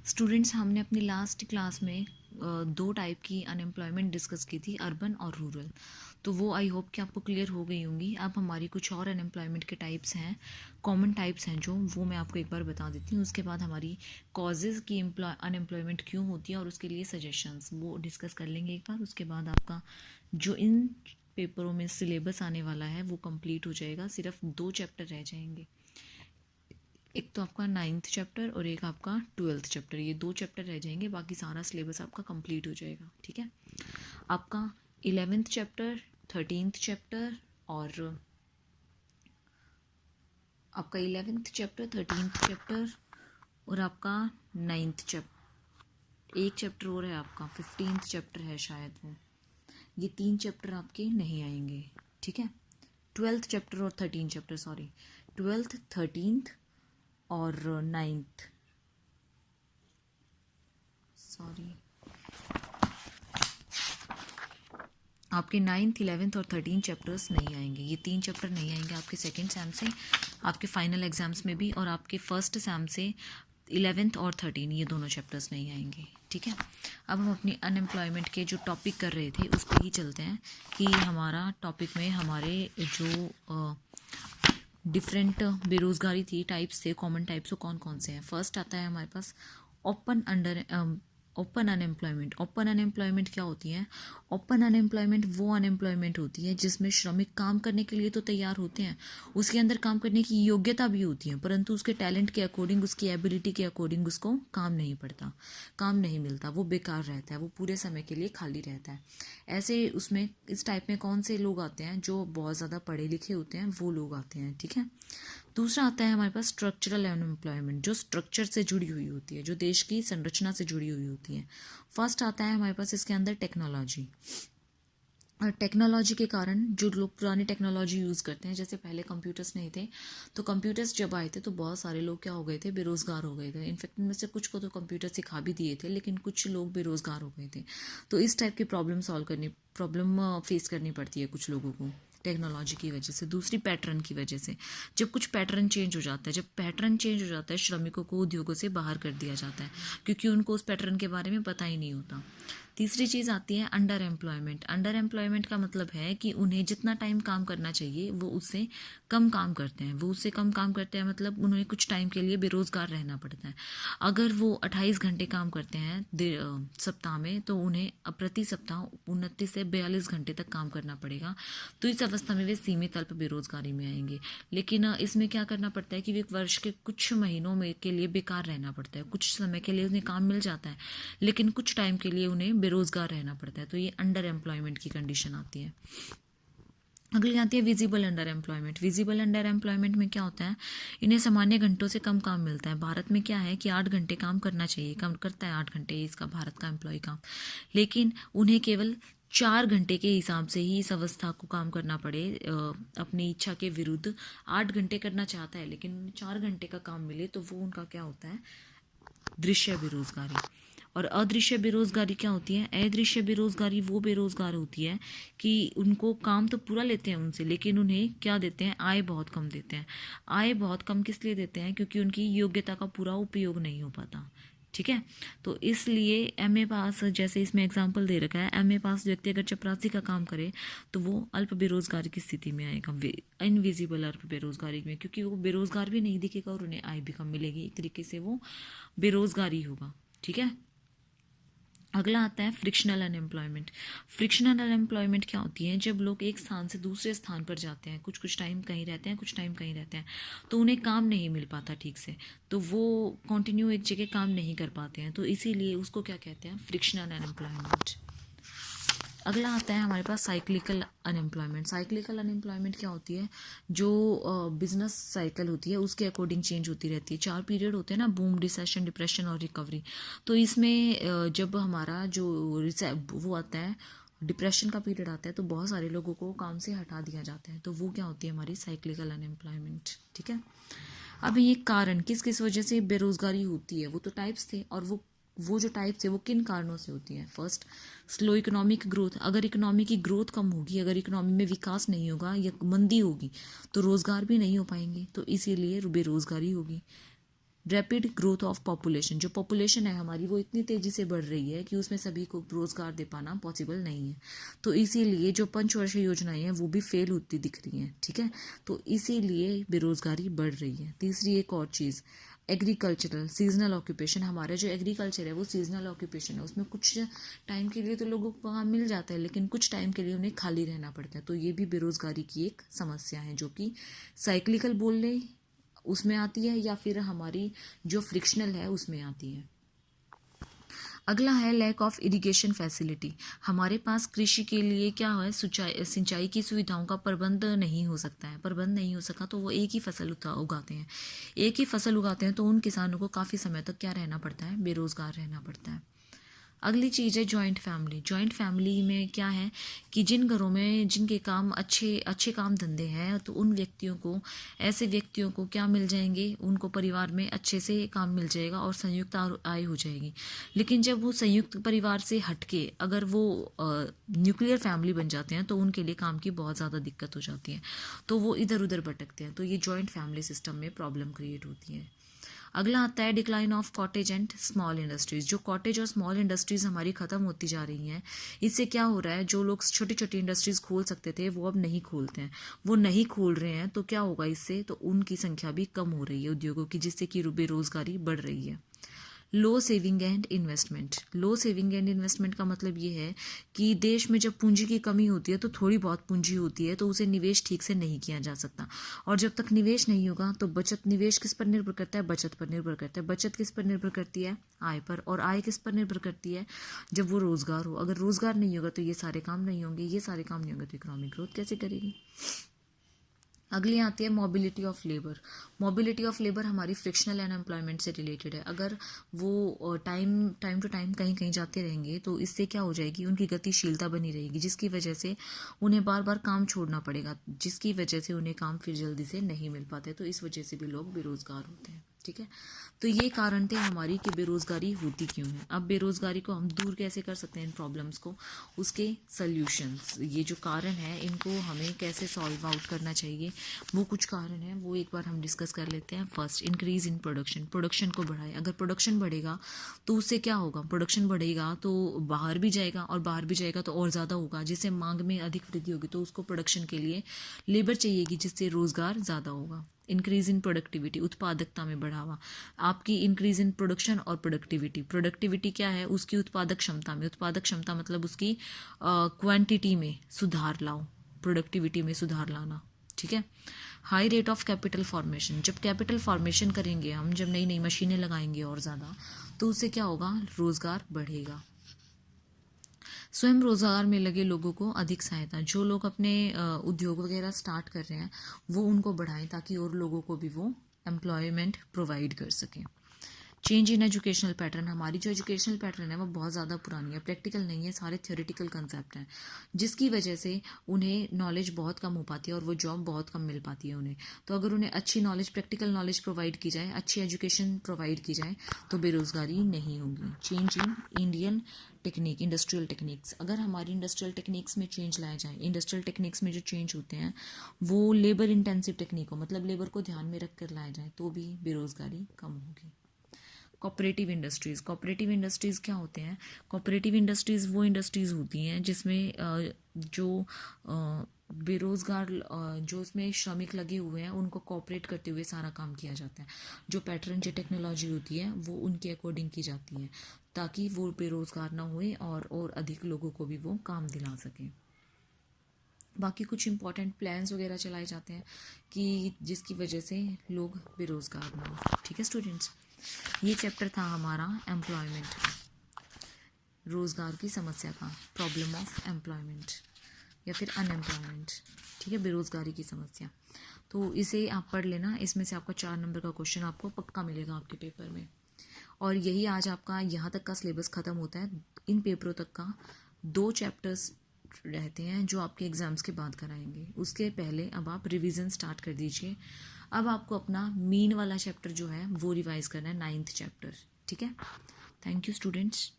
Students, हमने अपनी last class में दो टाइप की अनएम्प्लॉयमेंट डिस्कस की थी, अर्बन और रूरल। तो वो आई होप कि आपको क्लियर हो गई होंगी। अब हमारी कुछ और अनएम्प्लॉयमेंट के टाइप्स हैं, कॉमन टाइप्स हैं जो, वो मैं आपको एक बार बता देती हूँ। उसके बाद हमारी कॉजेज़ की अनएम्प्लॉयमेंट क्यों होती है और उसके लिए सजेशंस वो डिस्कस कर लेंगे एक बार। उसके बाद आपका जो इन पेपरों में सिलेबस आने वाला है वो कंप्लीट हो जाएगा, सिर्फ 2 चैप्टर रह जाएंगे। एक तो आपका 9th चैप्टर और एक आपका 12th चैप्टर, ये 2 चैप्टर रह जाएंगे, बाकी सारा सिलेबस आपका कंप्लीट हो जाएगा। ठीक है, आपका 11th चैप्टर, 13th चैप्टर और आपका 11th चैप्टर, 13th चैप्टर और आपका 9th चैप्टर, एक चैप्टर और है आपका 15th चैप्टर है शायद वो। ये 3 चैप्टर आपके नहीं आएंगे। ठीक है, 12th चैप्टर और 13th chapter, sorry 12th, 13th और 9th, सॉरी आपके 9th, 11th और 13th चैप्टर्स नहीं आएंगे। ये 3 चैप्टर नहीं आएंगे आपके सेकेंड सैम से, आपके फाइनल एग्जाम्स में भी, और आपके फर्स्ट सैम से 11th और 13 ये दोनों चैप्टर्स नहीं आएंगे। ठीक है, अब हम अपनी अनएम्प्लॉयमेंट के जो टॉपिक कर रहे थे उस पर ही चलते हैं कि हमारा टॉपिक में हमारे जो डिफरेंट बेरोज़गारी थी, टाइप्स थे, कॉमन टाइप्स, वो कौन कौन से हैं। फर्स्ट आता है हमारे पास ओपन अनएम्प्लॉयमेंट। ओपन अनएम्प्लॉयमेंट क्या होती है? ओपन अनएम्प्लॉयमेंट वो अनएम्प्लॉयमेंट होती है जिसमें श्रमिक काम करने के लिए तो तैयार होते हैं, उसके अंदर काम करने की योग्यता भी होती है, परंतु उसके टैलेंट के अकॉर्डिंग, उसकी एबिलिटी के अकॉर्डिंग उसको काम नहीं पड़ता, काम नहीं मिलता, वो बेकार रहता है, वो पूरे समय के लिए खाली रहता है। ऐसे उसमें इस टाइप में कौन से लोग आते हैं? जो बहुत ज़्यादा पढ़े लिखे होते हैं वो लोग आते हैं। ठीक है, दूसरा आता है हमारे पास स्ट्रक्चरल अनएम्प्लॉयमेंट, जो स्ट्रक्चर से जुड़ी हुई होती है, जो देश की संरचना से जुड़ी हुई होती है। फर्स्ट आता है हमारे पास इसके अंदर टेक्नोलॉजी। और टेक्नोलॉजी के कारण जो लोग पुरानी टेक्नोलॉजी यूज़ करते हैं, जैसे पहले कंप्यूटर्स नहीं थे, तो कंप्यूटर्स जब आए थे तो बहुत सारे लोग क्या हो गए थे? बेरोज़गार हो गए थे। इनफैक्ट इनमें से कुछ को तो कंप्यूटर सिखा भी दिए थे, लेकिन कुछ लोग बेरोज़गार हो गए थे। तो इस टाइप की प्रॉब्लम फेस करनी पड़ती है कुछ लोगों को टेक्नोलॉजी की वजह से। दूसरी पैटर्न की वजह से, जब कुछ पैटर्न चेंज हो जाता है, जब पैटर्न चेंज हो जाता है, श्रमिकों को उद्योगों से बाहर कर दिया जाता है क्योंकि उनको उस पैटर्न के बारे में पता ही नहीं होता। तीसरी चीज़ आती है अंडर एम्प्लॉयमेंट। अंडर एम्प्लॉयमेंट का मतलब है कि उन्हें जितना टाइम काम करना चाहिए वो उससे कम काम करते हैं। वो उससे कम काम करते हैं मतलब उन्हें कुछ टाइम के लिए बेरोज़गार रहना पड़ता है। अगर वो 28 घंटे काम करते हैं सप्ताह में, तो उन्हें प्रति सप्ताह 29 से 42 घंटे तक काम करना पड़ेगा। तो इस अवस्था में वे सीमित अल्प बेरोज़गारी में आएंगे। लेकिन इसमें क्या करना पड़ता है कि वे वर्ष के कुछ महीनों में के लिए बेकार रहना पड़ता है। कुछ समय के लिए उन्हें काम मिल जाता है, लेकिन कुछ टाइम के लिए उन्हें बेरोज़गार रहना पड़ता है। तो ये अंडर एम्प्लॉयमेंट की कंडीशन आती है। अगली आती है visible under employment. Visible under employment में क्या होता है? इन्हें सामान्य घंटों से कम काम मिलता है। भारत में क्या है कि 8 घंटे काम करना चाहिए, कम करता है 8 घंटे इसका भारत का एम्प्लॉय काम, लेकिन उन्हें केवल 4 घंटे के हिसाब से ही इस अवस्था को काम करना पड़े। अपनी इच्छा के विरुद्ध 8 घंटे करना चाहता है, लेकिन 4 घंटे का काम मिले, तो वो उनका क्या होता है? दृश्य बेरोजगारी। और अदृश्य बेरोजगारी क्या होती है? अदृश्य बेरोजगारी वो बेरोजगार होती है कि उनको काम तो पूरा लेते हैं उनसे, लेकिन उन्हें क्या देते हैं? आय बहुत कम देते हैं। आय बहुत कम किस लिए देते हैं? क्योंकि उनकी योग्यता का पूरा उपयोग नहीं हो पाता। ठीक है, तो इसलिए एमए पास, जैसे इसमें एग्जाम्पल दे रखा है, एमए पास व्यक्ति अगर चपरासी का काम करे तो वो अल्प बेरोजगारी की स्थिति में आएगा, इनविजिबल अल्प बेरोजगारी में, क्योंकि वो बेरोजगार भी नहीं दिखेगा और उन्हें आय भी कम मिलेगी। एक तरीके से वो बेरोजगारी होगा। ठीक है, अगला आता है फ्रिक्शनल अनएम्प्लॉयमेंट। फ्रिक्शनल अनएम्प्लॉयमेंट क्या होती है? जब लोग एक स्थान से दूसरे स्थान पर जाते हैं, कुछ कुछ टाइम कहीं रहते हैं, कुछ टाइम कहीं रहते हैं, तो उन्हें काम नहीं मिल पाता ठीक से, तो वो कंटिन्यू एक जगह काम नहीं कर पाते हैं, तो इसीलिए उसको क्या कहते हैं? Frictional unemployment. अगला आता है हमारे पास साइक्लिकल अनएम्प्लॉयमेंट। साइक्लिकल अनएम्प्लॉयमेंट क्या होती है? जो बिजनेस साइकिल होती है उसके अकॉर्डिंग चेंज होती रहती है। 4 पीरियड होते हैं ना, बूम, रिसेशन, डिप्रेशन और रिकवरी। तो इसमें जब हमारा जो वो आता है, डिप्रेशन का पीरियड आता है, तो बहुत सारे लोगों को काम से हटा दिया जाता है, तो वो क्या होती है? हमारी साइक्लिकल अनएम्प्लॉयमेंट। ठीक है, अब ये कारण किस किस वजह से बेरोजगारी होती है, वो तो टाइप्स थे, और वो जो टाइप्स है वो किन कारणों से होती है? First, slow economic growth. अगर इकोनॉमी की ग्रोथ कम होगी, अगर इकोनॉमी में विकास नहीं होगा या मंदी होगी, तो रोजगार भी नहीं हो पाएंगे, तो इसीलिए बेरोजगारी होगी। रैपिड ग्रोथ ऑफ पॉपुलेशन, जो पॉपुलेशन है हमारी वो इतनी तेज़ी से बढ़ रही है कि उसमें सभी को रोज़गार दे पाना पॉसिबल नहीं है। तो इसीलिए जो पंचवर्षीय योजनाएं हैं वो भी फेल होती दिख रही हैं, ठीक है। तो इसीलिए बेरोज़गारी बढ़ रही है। तीसरी एक और चीज़, एग्रीकल्चरल सीजनल ऑक्यूपेशन, हमारा जो एग्रीकल्चर है वो सीजनल ऑक्यूपेशन है, उसमें कुछ टाइम के लिए तो लोगों को काम मिल जाता है लेकिन कुछ टाइम के लिए उन्हें खाली रहना पड़ता है। तो ये भी बेरोज़गारी की एक समस्या है जो कि साइक्लिकल बोल ले उसमें आती है या फिर हमारी जो फ्रिक्शनल है उसमें आती है। अगला है लैक ऑफ इरिगेशन फैसिलिटी, हमारे पास कृषि के लिए क्या है, सिंचाई की सुविधाओं का प्रबंध नहीं हो सकता है। प्रबंध नहीं हो सका तो वो एक ही फसल उगाते हैं, एक ही फसल उगाते हैं तो उन किसानों को काफ़ी समय तक क्या रहना पड़ता है, बेरोज़गार रहना पड़ता है। अगली चीज़ है जॉइंट फैमिली। जॉइंट फैमिली में क्या है कि जिन घरों में जिनके काम अच्छे काम धंधे हैं तो उन व्यक्तियों को, ऐसे व्यक्तियों को क्या मिल जाएंगे, उनको परिवार में अच्छे से काम मिल जाएगा और संयुक्त आय हो जाएगी। लेकिन जब वो संयुक्त परिवार से हटके अगर वो न्यूक्लियर फैमिली बन जाते हैं तो उनके लिए काम की बहुत ज़्यादा दिक्कत हो जाती है, तो वो इधर उधर भटकते हैं। तो ये जॉइंट फैमिली सिस्टम में प्रॉब्लम क्रिएट होती है। अगला आता है decline of cottage and small industries. जो कॉटेज और स्मॉल इंडस्ट्रीज हमारी ख़त्म होती जा रही हैं, इससे क्या हो रहा है, जो लोग छोटी छोटी इंडस्ट्रीज खोल सकते थे वो अब नहीं खोलते हैं, वो नहीं खोल रहे हैं। तो क्या होगा इससे, तो उनकी संख्या भी कम हो रही है उद्योगों की, जिससे कि बेरोजगारी बढ़ रही है। Low saving and investment. Low saving and investment का मतलब ये है कि देश में जब पूंजी की कमी होती है तो थोड़ी बहुत पूंजी होती है तो उसे निवेश ठीक से नहीं किया जा सकता, और जब तक निवेश नहीं होगा तो बचत, निवेश किस पर निर्भर करता है, बचत पर निर्भर करता है। बचत किस पर निर्भर करती है, आय पर, और आय किस पर निर्भर करती है, जब वो रोजगार हो। अगर रोजगार नहीं होगा तो ये सारे काम नहीं होंगे, ये सारे काम नहीं होंगे तो इकोनॉमिक ग्रोथ कैसे करेगी। अगली आती है mobility of labour. Mobility of labour हमारी फ्रिक्शनल अनएम्प्लॉयमेंट से रिलेटेड है। अगर वो टाइम टू टाइम कहीं कहीं जाते रहेंगे तो इससे क्या हो जाएगी, उनकी गतिशीलता बनी रहेगी, जिसकी वजह से उन्हें बार बार काम छोड़ना पड़ेगा, जिसकी वजह से उन्हें काम फिर जल्दी से नहीं मिल पाते। तो इस वजह से भी लोग बेरोजगार होते हैं, ठीक है। तो ये कारण थे हमारी कि बेरोजगारी होती क्यों है। अब बेरोजगारी को हम दूर कैसे कर सकते हैं, इन प्रॉब्लम्स को, उसके सल्यूशंस, ये जो कारण है इनको हमें कैसे सॉल्व आउट करना चाहिए, वो कुछ कारण है वो एक बार हम डिस्कस कर लेते हैं। First, increase in production. Production को बढ़ाए। अगर प्रोडक्शन बढ़ेगा तो उससे क्या होगा, प्रोडक्शन बढ़ेगा तो बाहर भी जाएगा, और बाहर भी जाएगा तो और ज़्यादा होगा, जिससे मांग में अधिक वृद्धि होगी तो उसको प्रोडक्शन के लिए लेबर चाहिएगी, जिससे रोजगार ज़्यादा होगा। इंक्रीज इन प्रोडक्टिविटी, उत्पादकता में बढ़ावा। आपकी इंक्रीज इन प्रोडक्शन और प्रोडक्टिविटी, प्रोडक्टिविटी क्या है, उसकी उत्पादक क्षमता में, उत्पादक क्षमता मतलब उसकी क्वांटिटी में सुधार लाओ, प्रोडक्टिविटी में सुधार लाना, ठीक है। High rate of capital formation. जब कैपिटल फॉर्मेशन करेंगे हम, जब नई नई मशीनें लगाएंगे और ज़्यादा, तो उससे क्या होगा, रोजगार बढ़ेगा। स्वयं रोजगार में लगे लोगों को अधिक सहायता। जो लोग अपने उद्योग वगैरह स्टार्ट कर रहे हैं वो उनको बढ़ाएं ताकि और लोगों को भी वो एम्प्लॉयमेंट प्रोवाइड कर सकें। Change in educational pattern. हमारी जो एजुकेशनल पैटर्न है वो बहुत ज़्यादा पुरानी है, प्रैक्टिकल नहीं है, सारे थ्योरेटिकल कंसेप्ट हैं, जिसकी वजह से उन्हें नॉलेज बहुत कम हो पाती है और वो जॉब बहुत कम मिल पाती है उन्हें। तो अगर उन्हें अच्छी नॉलेज, प्रैक्टिकल नॉलेज प्रोवाइड की जाए, अच्छी एजुकेशन प्रोवाइड की जाए तो बेरोज़गारी नहीं होगी। Change in Indian technique, industrial techniques. अगर हमारी इंडस्ट्रियल टेक्निक्स में चेंज लाया जाए, इंडस्ट्रियल टेक्निक्स में जो चेंज होते हैं वो लेबर इंटेंसिव टेक्निक हो, मतलब लेबर को ध्यान में रख कर लाया जाए तो भी बेरोज़गारी कम होगी। Cooperative industries. कोऑपरेटिव इंडस्ट्रीज़ क्या होते हैं, कोऑपरेटिव इंडस्ट्रीज़ वो इंडस्ट्रीज़ होती हैं जिसमें जो बेरोज़गार, जो उसमें श्रमिक लगे हुए हैं उनको कोऑपरेट करते हुए सारा काम किया जाता है। जो पैटर्न, जो टेक्नोलॉजी होती है वो उनके अकॉर्डिंग की जाती है ताकि वो बेरोज़गार ना हुए और अधिक लोगों को भी वो काम दिला सकें। बाकी कुछ इंपॉर्टेंट प्लान्स वगैरह चलाए जाते हैं कि जिसकी वजह से लोग बेरोज़गार ना हो, ठीक है स्टूडेंट्स। ये चैप्टर था हमारा एम्प्लॉयमेंट का, रोज़गार की समस्या का, प्रॉब्लम ऑफ एम्प्लॉयमेंट या फिर अनएम्प्लॉयमेंट, ठीक है, बेरोज़गारी की समस्या। तो इसे आप पढ़ लेना, इसमें से आपको 4 नंबर का क्वेश्चन आपको पक्का मिलेगा आपके पेपर में। और यही आज आपका यहाँ तक का सिलेबस ख़त्म होता है। इन पेपरों तक का 2 चैप्टर्स रहते हैं जो आपके एग्ज़ाम्स के बाद कराएंगे। उसके पहले अब आप रिवीजन स्टार्ट कर दीजिए। अब आपको अपना मीन वाला चैप्टर जो है वो रिवाइज करना है, 9th चैप्टर, ठीक है। Thank you students.